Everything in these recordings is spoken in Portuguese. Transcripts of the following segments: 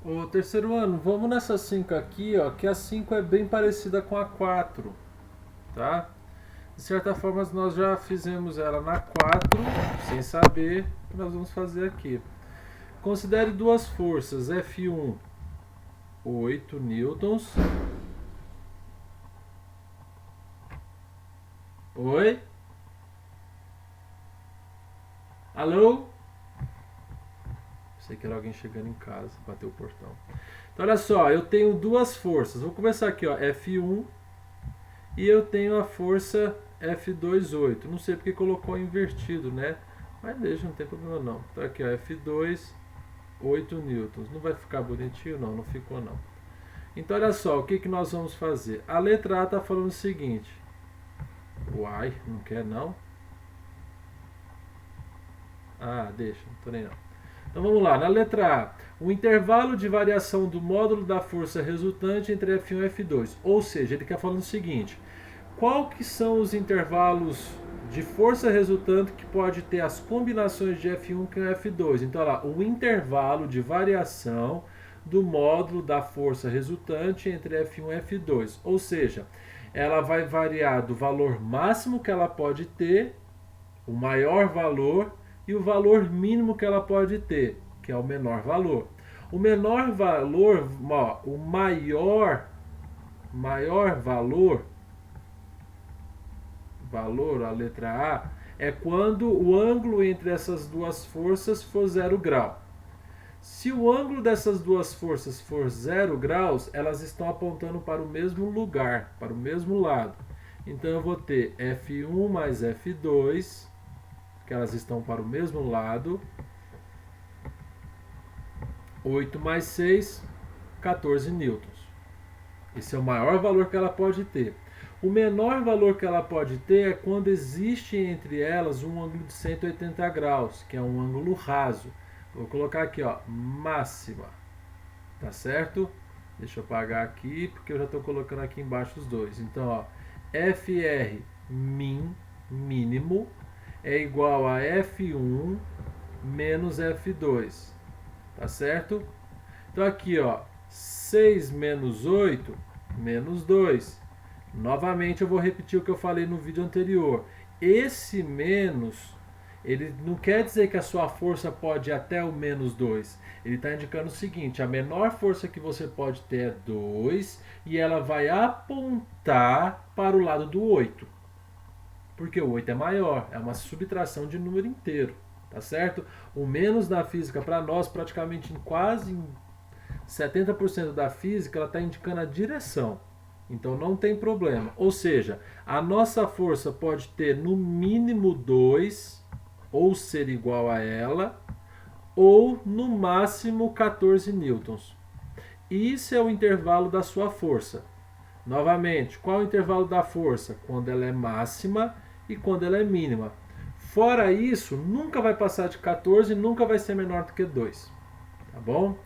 Ô, terceiro ano, vamos nessa 5 aqui, ó, que a 5 é bem parecida com a 4, tá? De certa forma, nós já fizemos ela na 4, sem saber o que nós vamos fazer aqui. Considere duas forças, F1, 8 newtons. Oi? Alô? Sei que era alguém chegando em casa, bateu o portão. Então, olha só, eu tenho duas forças. Vou começar aqui, ó, F1 e eu tenho a força F2, 8. Não sei porque colocou invertido, né? Mas deixa, não tem problema não. Então aqui, ó, F2, 8 newtons. Não vai ficar bonitinho? Não, não ficou não. Então olha só, o que, que nós vamos fazer? A letra A está falando o seguinte. Uai, não quer não? Ah, deixa, não tô nem não. Então vamos lá, na letra A, o intervalo de variação do módulo da força resultante entre F1 e F2. Ou seja, ele quer falar o seguinte: qual que são os intervalos de força resultante que pode ter as combinações de F1 com F2? Então, olha lá, o intervalo de variação do módulo da força resultante entre F1 e F2. Ou seja, ela vai variar do valor máximo que ela pode ter, o maior valor, e o valor mínimo que ela pode ter, que é o menor valor. O menor valor, ó, o maior valor, a letra A, é quando o ângulo entre essas duas forças for 0 grau. Se o ângulo dessas duas forças for 0 graus, elas estão apontando para o mesmo lugar, para o mesmo lado. Então eu vou ter F1 mais F2, que elas estão para o mesmo lado. 8 mais 6, 14 newtons. Esse é o maior valor que ela pode ter. O menor valor que ela pode ter é quando existe entre elas um ângulo de 180 graus, que é um ângulo raso. Vou colocar aqui, ó, máxima. Tá certo? Deixa eu apagar aqui, porque eu já estou colocando aqui embaixo os dois. Então, ó, FR min, mínimo, é igual a F1 menos F2. Tá certo? Então aqui, ó, 6 menos 8, menos 2. Novamente eu vou repetir o que eu falei no vídeo anterior. Esse menos, ele não quer dizer que a sua força pode ir até o menos 2. Ele está indicando o seguinte: a menor força que você pode ter é 2 e ela vai apontar para o lado do 8. Porque o 8 é maior, é uma subtração de número inteiro. Tá certo? O menos na física para nós, praticamente em quase 70% da física, ela está indicando a direção. Então não tem problema. Ou seja, a nossa força pode ter no mínimo 2, ou ser igual a ela, ou no máximo 14 newtons. Isso é o intervalo da sua força. Novamente, qual é o intervalo da força? Quando ela é máxima e quando ela é mínima. Fora isso, nunca vai passar de 14 e nunca vai ser menor do que 2. Tá bom?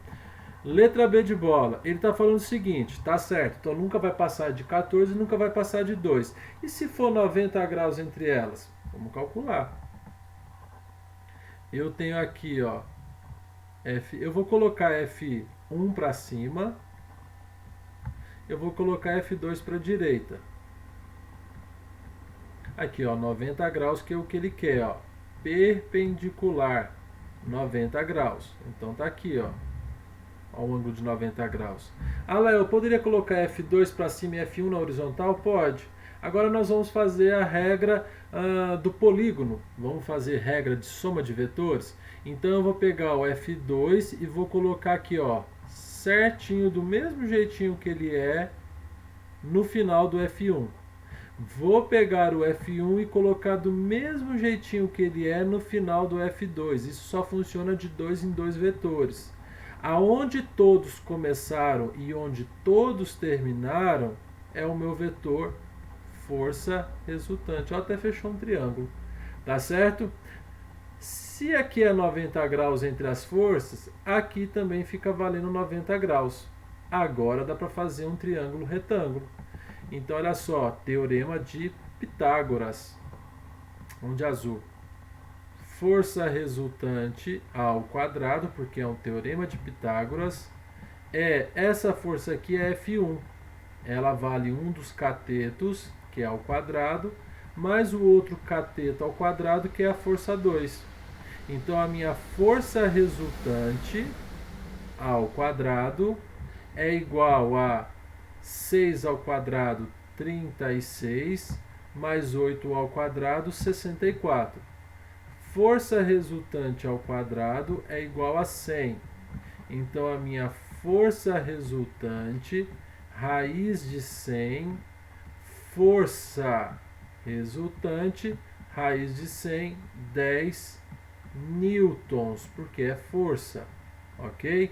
Letra B de bola. Ele está falando o seguinte, tá certo, então nunca vai passar de 14 e nunca vai passar de 2. E se for 90 graus entre elas? Vamos calcular. Eu tenho aqui, ó, eu vou colocar F1 para cima, eu vou colocar F2 para a direita. Aqui, ó, 90 graus, que é o que ele quer, ó, perpendicular, 90 graus. Então tá aqui, ó, ao ângulo de 90 graus. Ah, Léo, eu poderia colocar F2 para cima e F1 na horizontal? Pode. Agora nós vamos fazer a regra do polígono. Vamos fazer regra de soma de vetores. Então eu vou pegar o F2 e vou colocar aqui, ó, certinho, do mesmo jeitinho que ele é no final do F1. Vou pegar o F1 e colocar do mesmo jeitinho que ele é no final do F2. Isso só funciona de 2 em 2 vetores. Aonde todos começaram e onde todos terminaram é o meu vetor força resultante. Até fechou um triângulo. Tá certo? Se aqui é 90 graus entre as forças, aqui também fica valendo 90 graus. Agora dá para fazer um triângulo retângulo. Então, olha só, teorema de Pitágoras. Vamos de azul. Força resultante ao quadrado, porque é um teorema de Pitágoras, Essa força aqui é F1. Ela vale um dos catetos, que é ao quadrado, mais o outro cateto ao quadrado, que é a força 2. Então a minha força resultante ao quadrado é igual a 6 ao quadrado, 36, mais 8 ao quadrado, 64. Força resultante ao quadrado é igual a 100. Então a minha força resultante, raiz de 100, força resultante, raiz de 100, 10 newtons, porque é força, ok?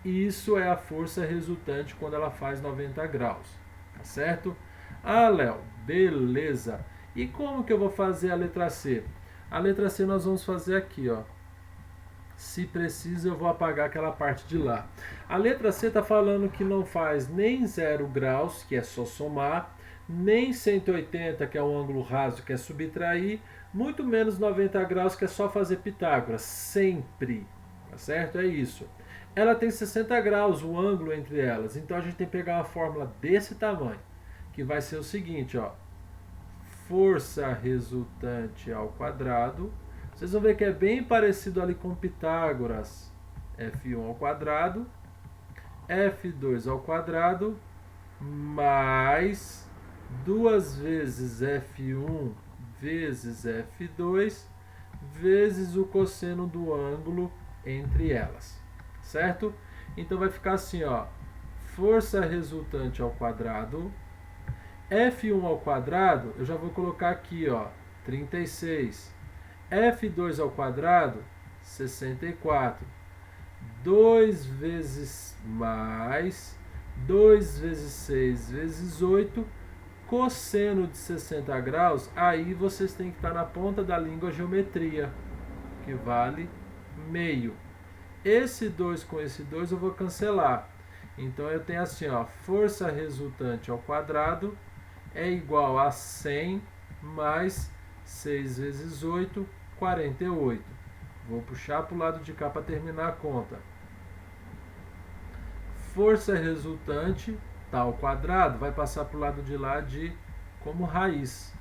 Isso é a força resultante quando ela faz 90 graus, tá certo? Ah, Léo, beleza. E como que eu vou fazer a letra C? A letra C nós vamos fazer aqui, ó. Se precisa, eu vou apagar aquela parte de lá. A letra C está falando que não faz nem 0 graus, que é só somar, nem 180, que é um ângulo raso, que é subtrair, muito menos 90 graus, que é só fazer Pitágoras, sempre, tá certo? É isso. Ela tem 60 graus, o ângulo entre elas, então a gente tem que pegar uma fórmula desse tamanho, que vai ser o seguinte, ó. Força resultante ao quadrado. Vocês vão ver que é bem parecido ali com Pitágoras. F1 ao quadrado, F2 ao quadrado, mais 2 vezes F1 vezes F2, vezes o cosseno do ângulo entre elas. Certo? Então vai ficar assim, ó. Força resultante ao quadrado, F1 ao quadrado, eu já vou colocar aqui, ó, 36. F2 ao quadrado, 64. 2 vezes mais 2 vezes 6 vezes 8, cosseno de 60 graus, aí vocês têm que estar na ponta da língua a geometria, que vale meio. Esse 2 com esse 2 eu vou cancelar. Então eu tenho assim, ó, força resultante ao quadrado é igual a 100 mais 6 vezes 8, 48. Vou puxar para o lado de cá para terminar a conta. Força resultante está ao quadrado, vai passar para o lado de lá como raiz.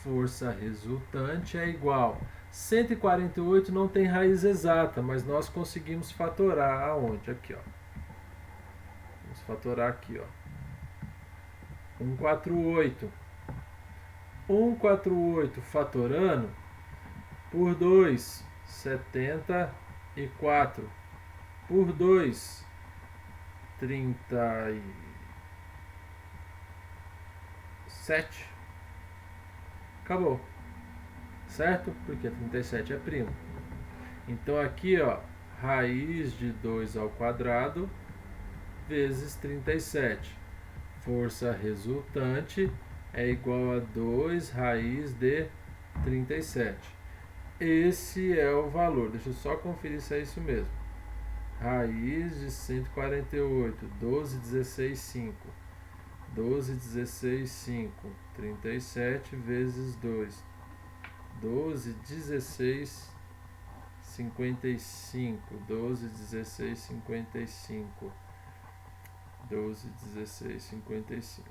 Força resultante é igual. 148 não tem raiz exata, mas nós conseguimos fatorar aonde? Aqui, ó. Vamos fatorar aqui, ó. 148. 148 fatorando por 2, 74. Por 2, 37. Acabou. Certo? Porque 37 é primo. Então aqui, ó, raiz de 2 ao quadrado vezes 37. Força resultante é igual a 2 raiz de 37. Esse é o valor. Deixa eu só conferir se é isso mesmo. Raiz de 148, 12, 16, 5. 12, 16, 5. 37 vezes 2. 12, 16, 55. 12, 16, 55. 12, 16, 55.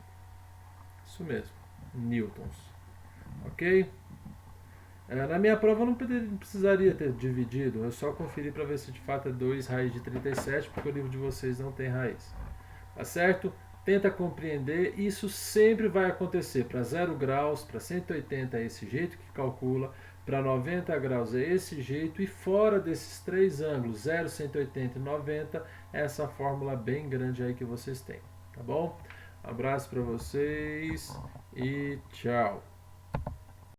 Isso mesmo. Newtons. Ok? Na minha prova eu não precisaria ter dividido, eu só conferi para ver se de fato é 2 raiz de 37, porque o livro de vocês não tem raiz. Tá certo? Tenta compreender, isso sempre vai acontecer. Para 0 graus, para 180 é esse jeito que calcula, para 90 graus é esse jeito, e fora desses três ângulos, 0, 180 e 90, é essa fórmula bem grande aí que vocês têm. Tá bom? Abraço para vocês e tchau!